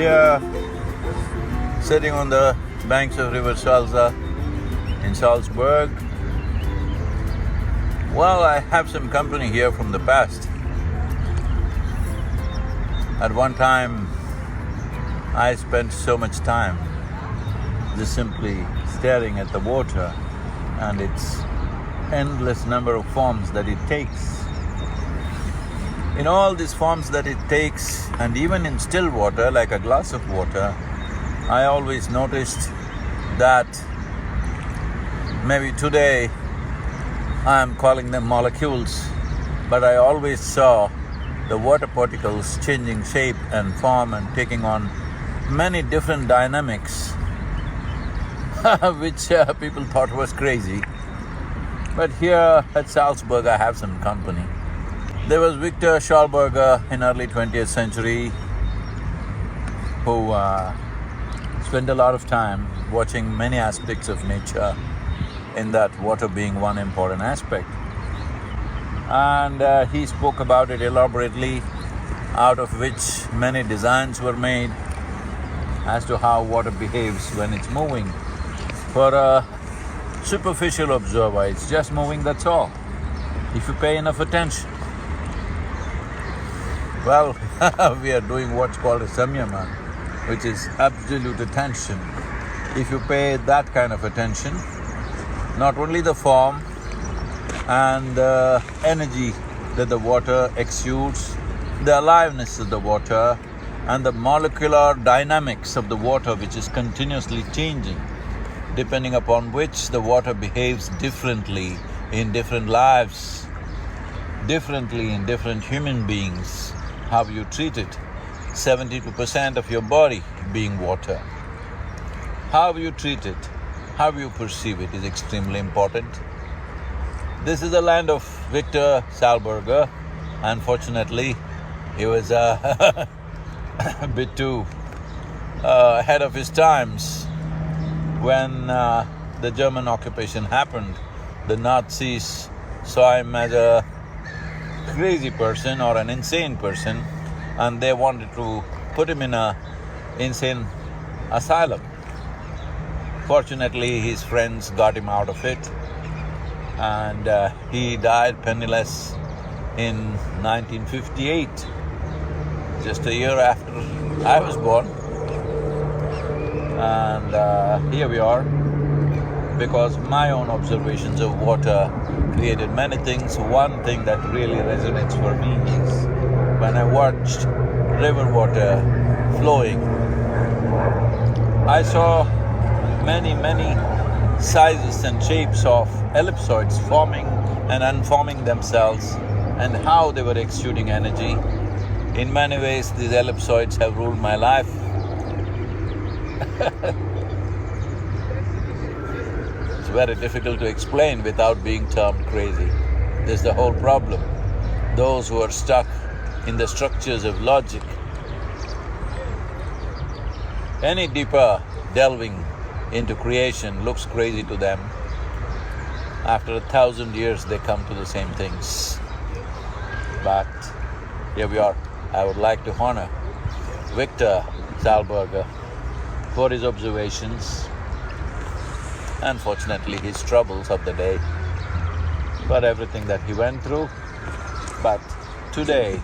here, sitting on the banks of river Salzach in Salzburg. Well, I have some company here from the past. At one time, I spent so much time just simply staring at the water and its endless number of forms that it takes. In all these forms that it takes, and even in still water, like a glass of water, I always noticed that maybe today I am calling them molecules, but I always saw the water particles changing shape and form and taking on many different dynamics which people thought was crazy. But here at Salzburg I have some company. There was Victor Schauberger in early 20th century who spent a lot of time watching many aspects of nature, in that water being one important aspect. And he spoke about it elaborately, out of which many designs were made as to how water behaves when it's moving. For a superficial observer, it's just moving, that's all, if you pay enough attention. Well, we are doing what's called a samyama, which is absolute attention. If you pay that kind of attention, not only the form and the energy that the water exudes, the aliveness of the water and the molecular dynamics of the water which is continuously changing, depending upon which the water behaves differently in different lives, differently in different human beings, how you treat it. 72% of your body being water. How you treat it, how you perceive it is extremely important. This is the land of Victor Schauberger. Unfortunately, he was a bit too ahead of his times. When the German occupation happened, the Nazis saw him as a crazy person or an insane person, and they wanted to put him in an insane asylum. Fortunately, his friends got him out of it, and he died penniless in 1958, just a year after I was born. And here we are, because my own observations of water created many things. One thing that really resonates for me is when I watched river water flowing, I saw many sizes and shapes of ellipsoids forming and unforming themselves, and how they were exuding energy. In many ways, these ellipsoids have ruled my life. It's very difficult to explain without being termed crazy. This is the whole problem. Those who are stuck in the structures of logic, any deeper delving into creation looks crazy to them. After 1,000 years, they come to the same things. But here we are. I would like to honor Victor Schauberger for his observations, unfortunately his troubles of the day, for everything that he went through. But today,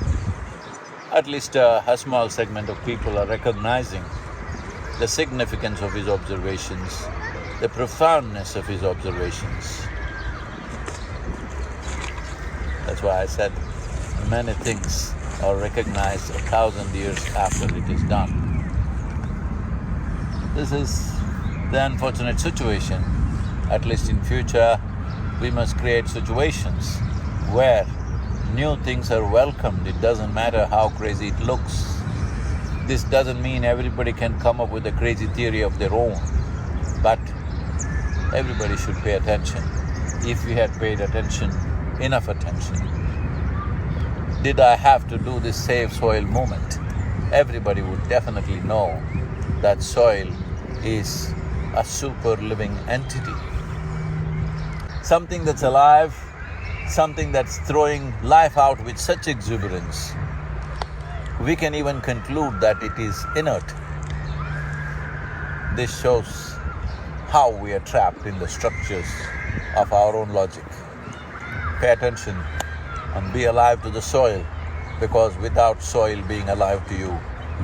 at least a small segment of people are recognizing the significance of his observations, the profoundness of his observations. That's why I said many things are recognized 1,000 years after it is done. This is the unfortunate situation. At least in future, we must create situations where new things are welcomed. It doesn't matter how crazy it looks. This doesn't mean everybody can come up with a crazy theory of their own, but everybody should pay attention. If we had paid attention, enough attention, did I have to do this Save Soil movement, everybody would definitely know that soil is a super living entity. Something that's alive, something that's throwing life out with such exuberance. We can even conclude that it is inert. This shows how we are trapped in the structures of our own logic. Pay attention and be alive to the soil, because without soil being alive to you,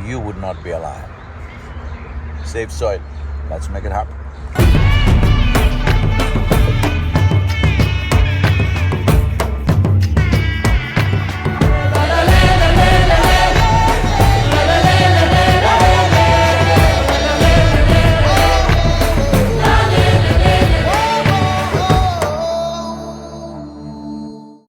you would not be alive. Save soil. Let's make it happen.